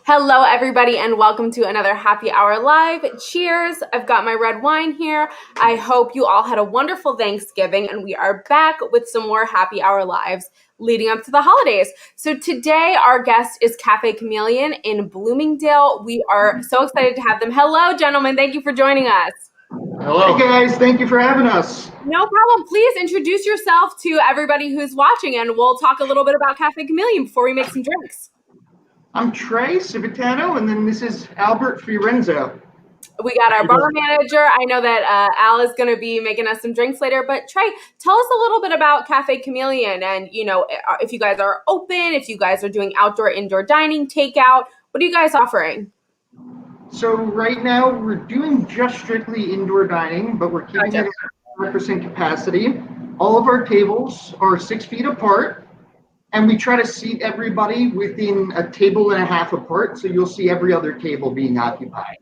Hello, everybody, and welcome to another Happy Hour Live. Cheers. I've got my red wine here. I hope you all had a wonderful Thanksgiving, and we are back with some more Happy Hour Lives leading up to the holidays. So today, our guest is Chafe Chameleon in Bloomingdale. We are so excited to have them. Hello, gentlemen. Thank you for joining us. Hello. Hey, guys. Thank you for having us. No problem. Please introduce yourself to everybody who's watching, and we'll talk a little bit about Chafe Chameleon before we make some drinks. I'm Trey Civitano, and then this is Albert Fiorenzo. We got our bar manager. I know that Al is going to be making us some drinks later, but Trey, tell us a little bit about Chafe Chameleon and, you know, if you guys are open, if you guys are doing outdoor, indoor dining, takeout, what are you guys offering? So right now we're doing just strictly indoor dining, but we're keeping it at 100% capacity. All of our tables are 6 feet apart. And we try to seat everybody within a table and a half apart, so you'll see every other table being occupied.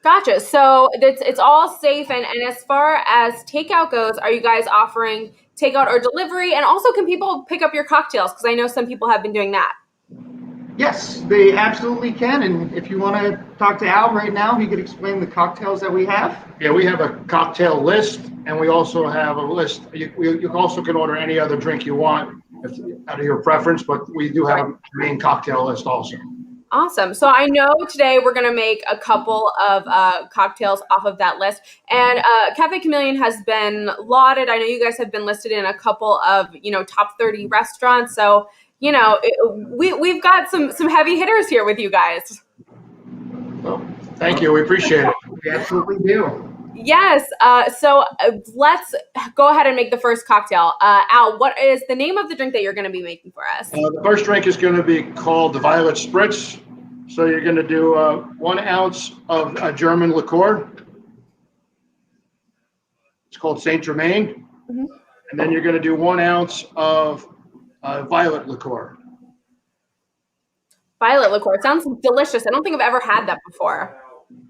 Gotcha. So it's all safe. And as far as takeout goes, are you guys offering takeout or delivery? And also, can people pick up your cocktails? Because I know some people have been doing that. Yes, they absolutely can. And if you want to talk to Al right now, he could explain the cocktails that we have. Yeah, we have a cocktail list, and we also have a list. You also can order any other drink you want out of your preference, but we do have a main cocktail list also. Awesome. So I know today we're going to make a couple of cocktails off of that list. And Chafe Chameleon has been lauded. I know you guys have been listed in a couple of, top 30 restaurants. So, we've got some heavy hitters here with you guys. Well, thank you. We appreciate it. We absolutely do. Yes. So let's go ahead and make the first cocktail. Al, what is the name of the drink that you're going to be making for us? The first drink is going to be called the Violet Spritz. So you're going to do 1 ounce of a German liqueur. It's called Saint Germain. Mm-hmm. And then you're going to do 1 ounce of violet liqueur. Violet liqueur. It sounds delicious. I don't think I've ever had that before.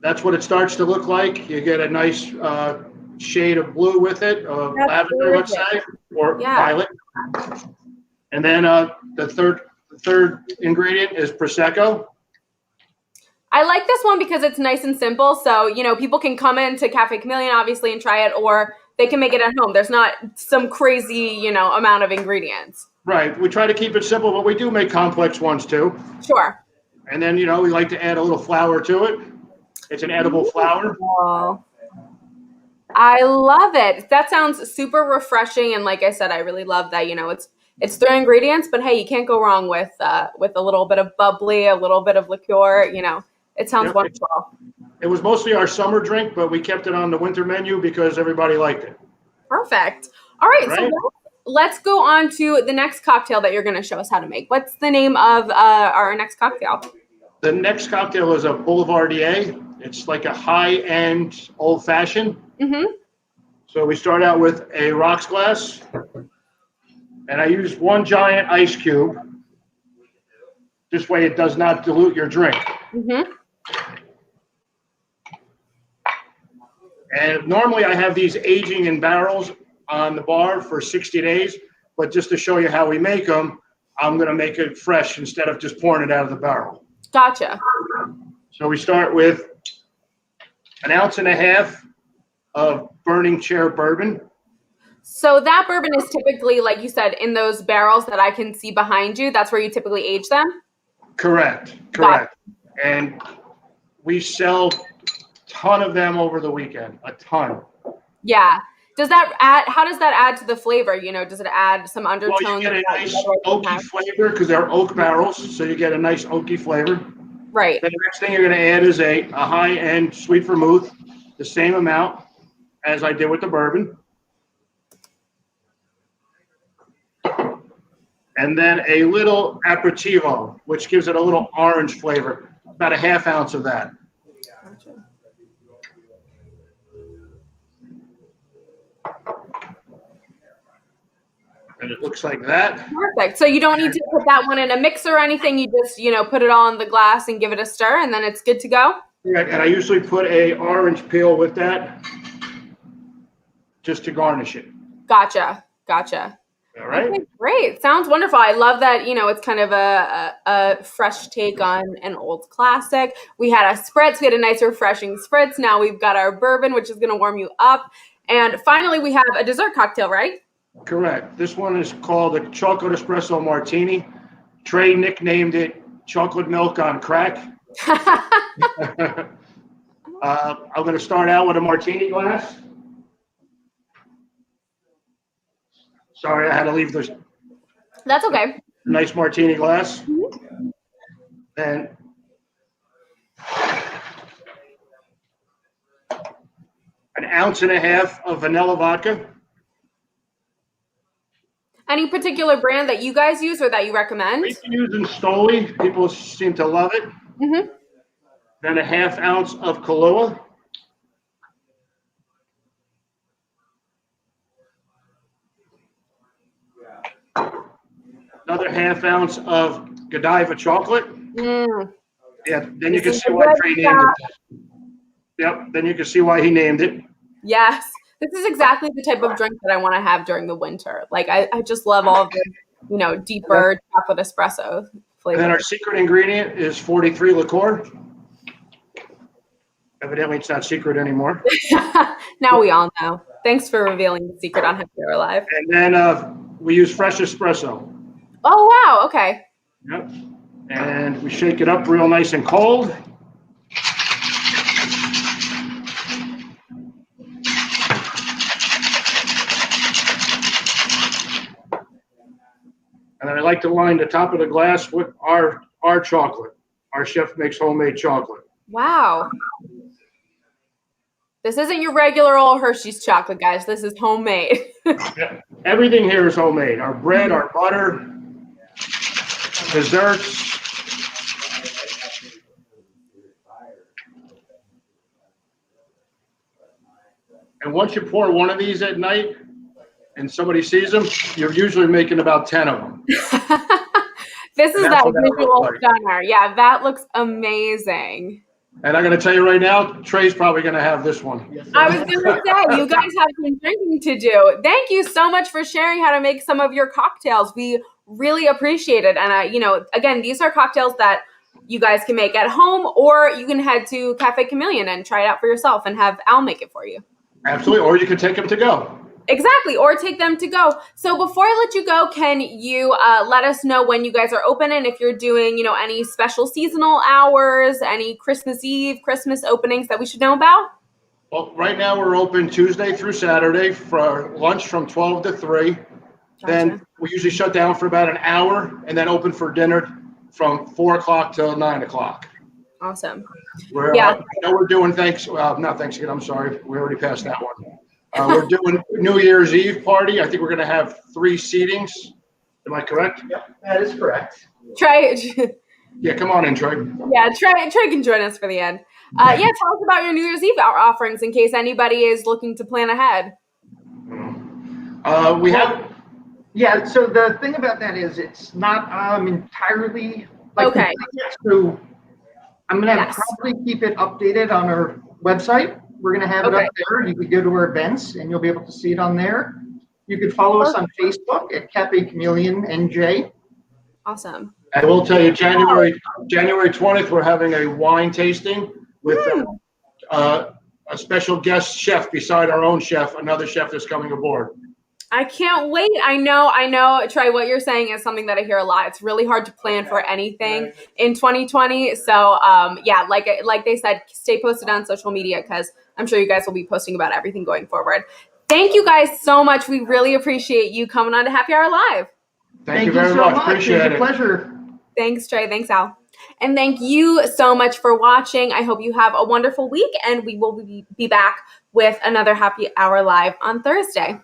That's what it starts to look like. You get a nice shade of blue with it, lavender, let's say, or violet. And then the third ingredient is Prosecco. I like this one because it's nice and simple. So, people can come into Chafe Chameleon, obviously, and try it, or they can make it at home. There's not some crazy, amount of ingredients. Right. We try to keep it simple, but we do make complex ones too. Sure. And then, we like to add a little flour to it. It's an edible flour. Oh, I love it. That sounds super refreshing. And like I said, I really love that, it's 3 ingredients, but hey, you can't go wrong with a little bit of bubbly, a little bit of liqueur, it sounds wonderful. It was mostly our summer drink, but we kept it on the winter menu because everybody liked it. Perfect. All right. So let's go on to the next cocktail that you're going to show us how to make. What's the name of our next cocktail? The next cocktail is a Boulevardier. It's like a high-end old-fashioned. Mm-hmm. So we start out with a rocks glass, and I use 1 giant ice cube. This way it does not dilute your drink. Mm-hmm. And normally I have these aging in barrels on the bar for 60 days, but just to show you how we make them, I'm going to make it fresh instead of just pouring it out of the barrel. Gotcha. So we start with 1.5 ounces of Burning Chair bourbon. So that bourbon is typically, like you said, in those barrels that I can see behind you. That's where you typically age them? Correct. Gotcha. And we sell a ton of them over the weekend, a ton. Yeah. How does that add to the flavor? Does it add some undertones? Well, you get a nice oaky flavor because they're oak barrels, so you get a nice oaky flavor. Right. Then the next thing you're going to add is a high-end sweet vermouth, the same amount as I did with the bourbon. And then a little aperitivo, which gives it a little orange flavor, about 1/2 ounce of that. Gotcha. And it looks like that. Perfect. So you don't need to put that one in a mixer or anything. You just, put it all in the glass and give it a stir, and then it's good to go? Correct. And I usually put a orange peel with that just to garnish it. Gotcha. All right. Okay, great. Sounds wonderful. I love that, it's kind of a fresh take on an old classic. We had a spritz. We had a nice, refreshing spritz. Now we've got our bourbon, which is going to warm you up. And finally, we have a dessert cocktail, right? Correct. This one is called a chocolate espresso martini. Trey nicknamed it chocolate milk on crack. I'm going to start out with a martini glass. Sorry, I had to leave this. That's okay. Nice martini glass. Mm-hmm. And an ounce and a half of vanilla vodka. Any particular brand that you guys use or that you recommend? We've been using Stoli. People seem to love it. Mm-hmm. Then a half ounce of Kahlua. Another half ounce of Godiva chocolate. Yeah, then you can see why Trey named it. Yep, then you can see why he named it. Yes, this is exactly the type of drink that I want to have during the winter. Like, I just love all of the, deeper chocolate espresso flavor. And then our secret ingredient is 43 liqueur. Evidently, it's not secret anymore. Now we all know. Thanks for revealing the secret on Happy Hour Live. And then we use fresh espresso. Oh, wow. Okay. Yep. And we shake it up real nice and cold. And then I like to line the top of the glass with our chocolate. Our chef makes homemade chocolate. Wow. This isn't your regular old Hershey's chocolate, guys. This is homemade. Yeah. Everything here is homemade. Our bread, our butter, desserts. And once you pour one of these at night and somebody sees them, you're usually making about 10 of them. This is that visual stunner. Yeah, that looks amazing. And I'm going to tell you right now, Trey's probably going to have this one. Yes, I was going to say, you guys have some drinking to do. Thank you so much for sharing how to make some of your cocktails. We really appreciate it. And, again, these are cocktails that you guys can make at home, or you can head to Chafe Chameleon and try it out for yourself and have Al make it for you. Absolutely. Or you can take them to go. Exactly. Or take them to go. So before I let you go, can you let us know when you guys are open and if you're doing, any special seasonal hours, any Christmas Eve, Christmas openings that we should know about? Well, right now we're open Tuesday through Saturday for lunch from 12 to 3. Gotcha. Then we usually shut down for about an hour and then open for dinner from 4 o'clock till 9 o'clock. Awesome. We're doing not Thanksgiving. I'm sorry. We already passed that one. We're doing New Year's Eve party. I think we're going to have 3 seatings. Am I correct? Yep, that is correct. Trey. Yeah, come on in, Trey. Yeah, Trey can join us for the end. Tell us about your New Year's Eve offerings in case anybody is looking to plan ahead. We have. Yeah, so the thing about that is it's not entirely okay. So I'm going to probably keep it updated on our website. We're going to have it up there. You could go to our events and you'll be able to see it on there. You could follow us on Facebook at Chafe Chameleon NJ. Awesome. I will tell you, January 20th, we're having a wine tasting with a special guest chef beside our own chef, another chef that's coming aboard. I can't wait. I know, Trey, what you're saying is something that I hear a lot. It's really hard to plan for anything in 2020. So, like they said, stay posted on social media because I'm sure you guys will be posting about everything going forward. Thank you guys so much. We really appreciate you coming on to Happy Hour Live. Thank you very much. Appreciate it. It's a pleasure. Thanks, Trey. Thanks, Al. And thank you so much for watching. I hope you have a wonderful week, and we will be back with another Happy Hour Live on Thursday.